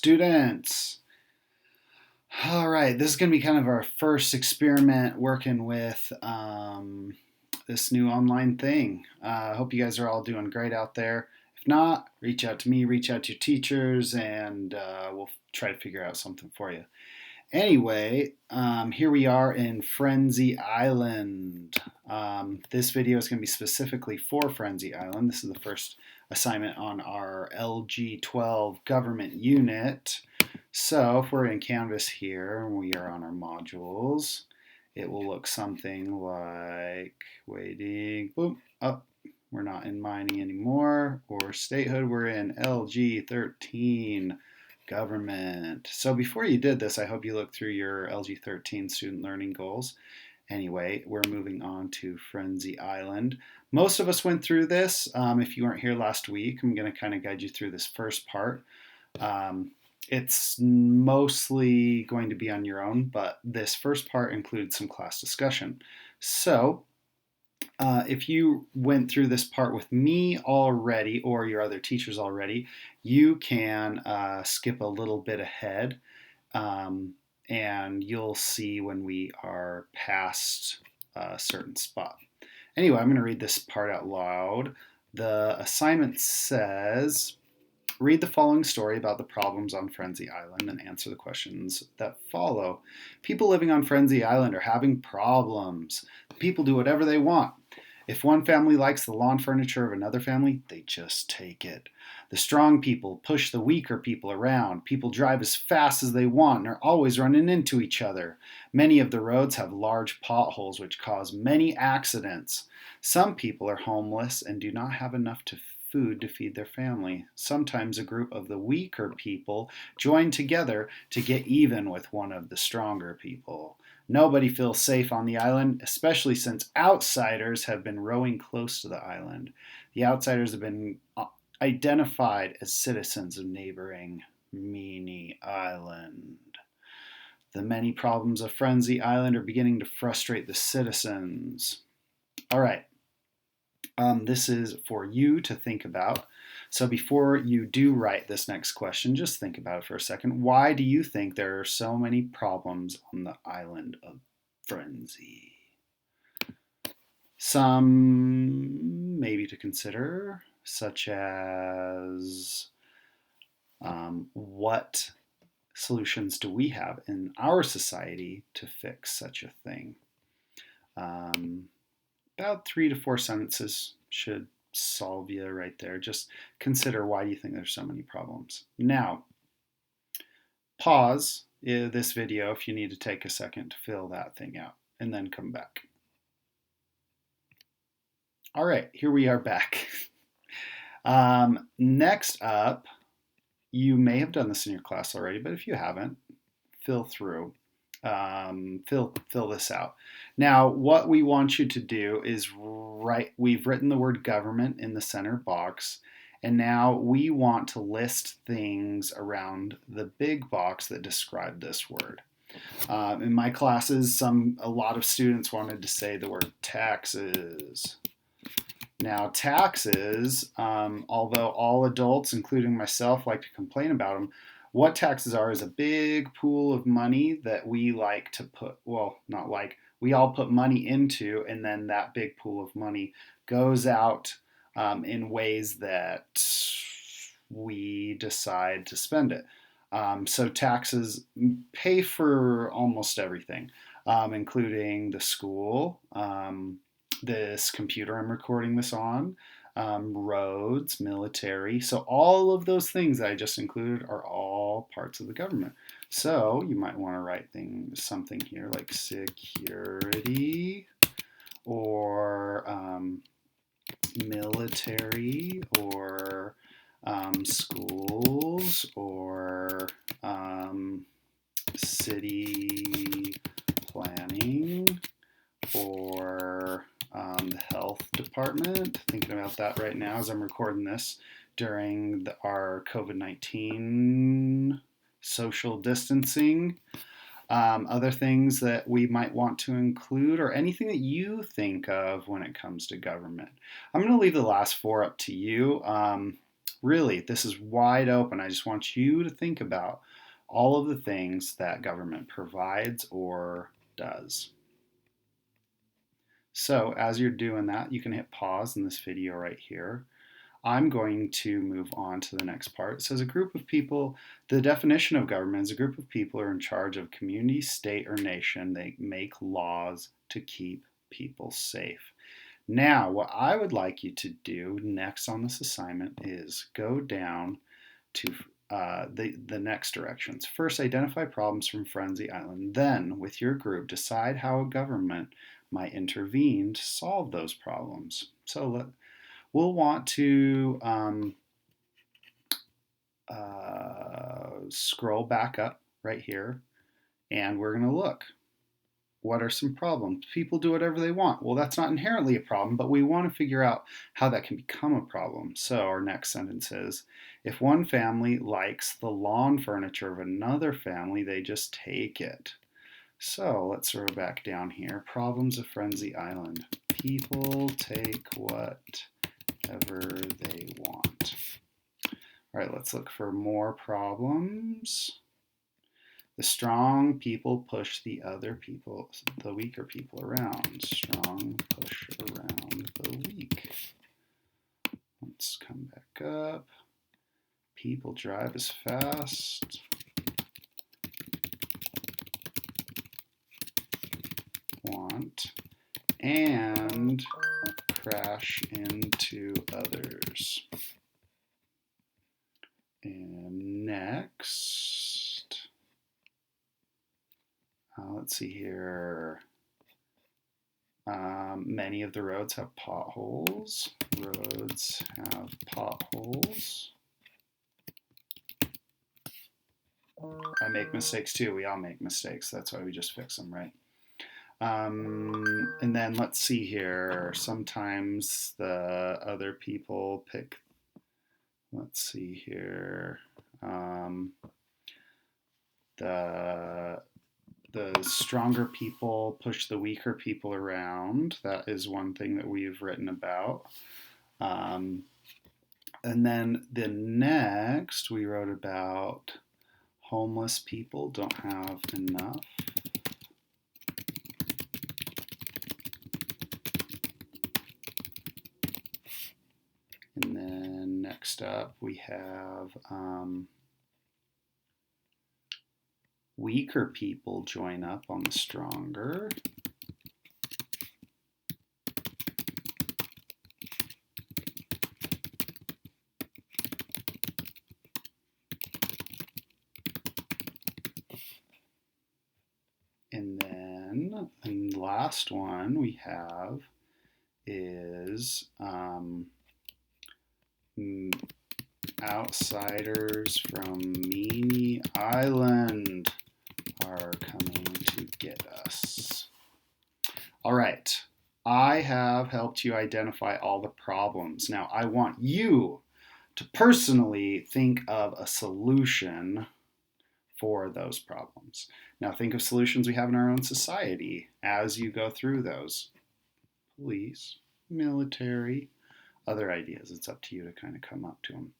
students. All right, this is going to be kind of our first experiment working with this new online thing. I hope you guys are all doing great out there. If not, reach out to me, reach out to your teachers, and we'll try to figure out something for you. Anyway, here we are in Frenzy Island. This video is going to be specifically for Frenzy Island. This is the first assignment on our LG12 government unit. So if we're in Canvas here and we are on our modules, it will look something like waiting, boom, up. We're not in mining anymore, or statehood, we're in LG13 government. So before you did this, I hope you looked through your LG13 student learning goals. Anyway, we're moving on to Frenzy Island. Most of us went through this. If you weren't here last week, I'm going to kind of guide you through this first part. It's mostly going to be on your own, but this first part includes some class discussion. So if you went through this part with me already or your other teachers already, you can skip a little bit ahead and you'll see when we are past a certain spot. Anyway, I'm going to read this part out loud. The assignment says, read the following story about the problems on Frenzy Island and answer the questions that follow. People living on Frenzy Island are having problems. People do whatever they want. If one family likes the lawn furniture of another family, they just take it. The strong people push the weaker people around. People drive as fast as they want and are always running into each other. Many of the roads have large potholes which cause many accidents. Some people are homeless and do not have enough food to feed their family. Sometimes a group of the weaker people join together to get even with one of the stronger people. Nobody feels safe on the island, especially since outsiders have been rowing close to the island. The outsiders have been identified as citizens of neighboring Meanie Island. The many problems of Frenzy Island are beginning to frustrate the citizens. All right. This is for you to think about. So before you do write this next question, just think about it for a second. Why do you think there are so many problems on the island of Frenzy? Some maybe to consider, such as what solutions do we have in our society to fix such a thing? About 3 to 4 sentences should solve you right there. Just consider, why do you think there's so many problems? Now, pause this video if you need to take a second to fill that thing out, and then come back. All right, here we are back. Next up, you may have done this in your class already, but if you haven't, fill this out. Now, what we want you to do is we've written the word government in the center box, and now we want to list things around the big box that describe this word. In my classes, a lot of students wanted to say the word taxes. Now, taxes, although all adults, including myself, like to complain about them, what taxes are is a big pool of money that we like to put, well, not like, we all put money into, and then that big pool of money goes out in ways that we decide to spend it. So taxes pay for almost everything, including the school, this computer I'm recording this on, roads, military. So all of those things that I just included are all parts of the government. So you might want to write something here like security, or military, or schools, or city planning, or the health department. Thinking about that right now as I'm recording this during our COVID-19 social distancing. Other things that we might want to include, or anything that you think of when it comes to government. I'm going to leave the last 4 up to you. Really, this is wide open. I just want you to think about all of the things that government provides or does. So as you're doing that, you can hit pause in this video right here. I'm going to move on to the next part. It says a group of people, the definition of government is a group of people who are in charge of community, state, or nation. They make laws to keep people safe. Now, what I would like you to do next on this assignment is go down to the next directions. First, identify problems from Frenzy Island. Then, with your group, decide how a government might intervene to solve those problems. So we'll want to scroll back up right here, and we're going to look. What are some problems? People do whatever they want. Well, that's not inherently a problem, but we want to figure out how that can become a problem. So our next sentence is, if one family likes the lawn furniture of another family, they just take it. So let's sort of back down here. Problems of Frenzy Island. People take whatever they want. All right, let's look for more problems. The strong people push the weaker people around. Strong push around the weak. Let's come back up. People drive as fast. Want and crash into others. And next, let's see here. Many of the roads have potholes. Roads have potholes. I make mistakes too. We all make mistakes. That's why we just fix them, right? And then let's see here. Sometimes the other people pick, let's see here. The stronger people push the weaker people around. That is one thing that we've written about. And then the next we wrote about homeless people don't have enough. And then next up we have weaker people join up on the stronger. And then the last one we have is outsiders from Meanie Island are coming to get us. All right, I have helped you identify all the problems. Now I want you to personally think of a solution for those problems. Now think of solutions we have in our own society as you go through those. Police, military, other ideas. It's up to you to kind of come up to them.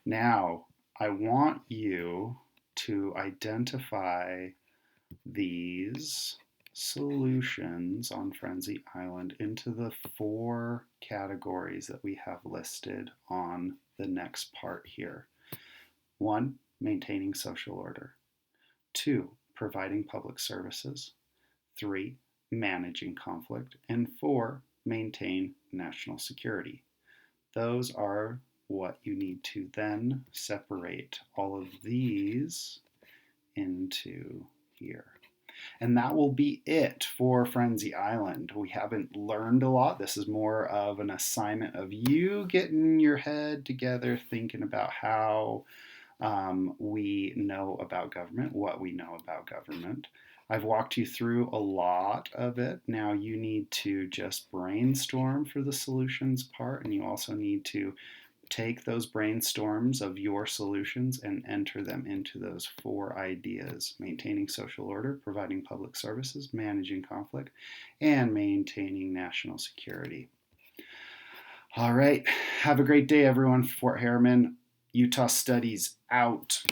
Now, I want you to identify these solutions on Frenzy Island into the 4 categories that we have listed on the next part here. 1, maintaining social order. 2, providing public services. 3, managing conflict. And 4, maintain national security. Those are what you need to then separate all of these into here. And that will be it for Frenzy Island. We haven't learned a lot. This is more of an assignment of you getting your head together, thinking about how we know about government, what we know about government. I've walked you through a lot of it. Now you need to just brainstorm for the solutions part, and you also need to take those brainstorms of your solutions and enter them into those 4 ideas: maintaining social order, providing public services, managing conflict, and maintaining national security. All right. Have a great day, everyone. Fort Harriman, Utah Studies out.